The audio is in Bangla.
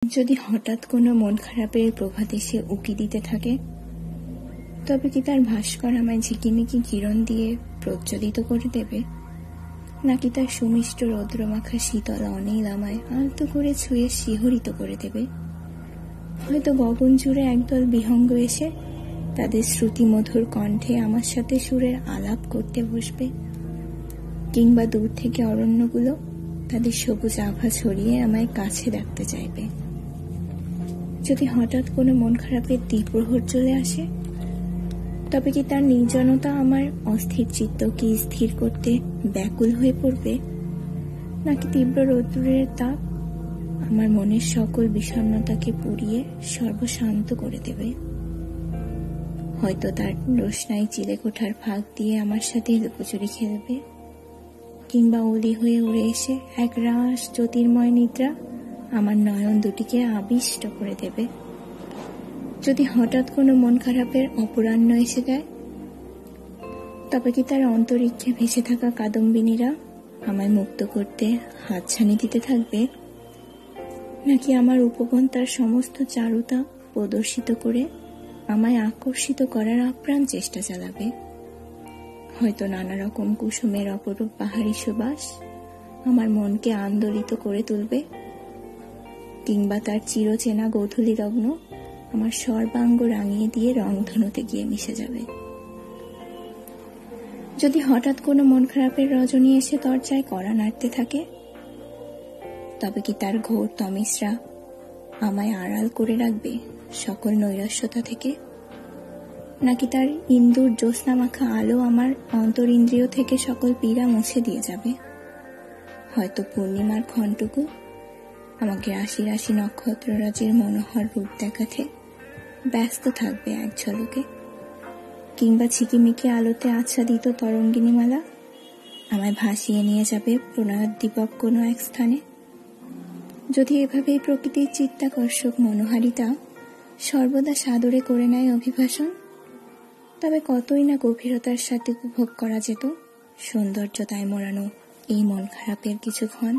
যদি হঠাৎ কোনো মন খারাপের প্রভাত এসে উকি দিতে থাকে, তবে কি তার ভাস্কর আমায় ঝিকিমিকি কিরণ দিয়ে প্রজ্বলিত করে দেবে, নাকি তার সুমিষ্ট রৌদ্রমাখা শীতল অনিল আমায় আলতো করে ছুঁয়ে শিহরিত করে দেবে? হয়তো গগন জুড়ে একদল বিহঙ্গ এসে তাদের শ্রুতিমধুর কণ্ঠে আমার সাথে সুরের আলাপ করতে বসবে, কিংবা দূর থেকে অরণ্যগুলো তাদের সবুজ আভা ছড়িয়ে আমায় কাছে ডাকতে চাইবে। যদি হঠাৎ কোনো মন খারাপের দ্বিপ্রহর চলে আসে, তবে কি তার নির্জনতা আমার অস্থির চিত্তকে স্থির করতে ব্যাকুল হয়ে পড়বে, নাকি তীব্র রৌদ্রের তাপ আমার মনের সকল বিষণ্ণতাকে পুড়িয়ে সর্বশান্ত করে দেবে? হয়তো তার রোশনাই চিলেকোঠার ফাঁক দিয়ে আমার সাথে লুকোচুরি খেলবে, কিংবা অলি হয়ে উড়ে এসে এক রাস জ্যোতির্ময় নিদ্রা আমার নয়ন দুটিকে আবিষ্ট করে দেবে। যদি হঠাৎ কোনো মন খারাপের অপরাহ্ন এসে যায়, তবে কি তার অন্তরিক্ষে ভেসে থাকা কাদম্বিনীরা আমায় মুক্ত করতে হাতছানি দিতে থাকবে, নাকি আমার উপবন তার সমস্ত চারুতা প্রদর্শিত করে আমায় আকর্ষিত করার আপ্রাণ চেষ্টা চালাবে? হয়তো নানা রকম কুসুমের অপরূপ পাহাড়ি সুবাস আমার মনকে আন্দোলিত করে তুলবে, কিংবা তার চিরচেনা গোধূলি লগ্ন আমার সর্বাঙ্গ রাঙিয়ে দিয়ে রংধনুতে গিয়ে মিশে যাবে। যদি হঠাৎ কোনো মন খারাপের রজনী এসে দরজায় কড়া নাড়তে থাকে, তবে কি তার ঘোর তমিশ্রা আমায় আড়াল করে রাখবে সকল নৈরাশ্যতা থেকে, নাকি তার ইন্দুর জ্যোৎস্না মাখা আলো আমার অন্তরিন্দ্রিয় থেকে সকল পীড়া মুছে দিয়ে যাবে? হয়তো পূর্ণিমার ক্ষণটুকু আমাকে রাশি রাশি নক্ষত্ররাজির মনোহর রূপ দেখাতে ব্যস্ত থাকবে এক ঝলকে, কিংবা ঝিকিমিকি আলোতে আচ্ছাদিত তরঙ্গিনীমালা আমায় ভাসিয়ে নিয়ে যাবে প্রণয়োদ্দীপক কোনো এক স্থানে। যদি এভাবেই প্রকৃতির চিত্তাকর্ষক মনোহারিতা সর্বদা সাদরে করে নেয় অভিভাষণ, তবে কতই না গভীরতার সাথে উপভোগ করা যেত সৌন্দর্যতায় মোড়ানো এই মন খারাপের কিছুক্ষণ।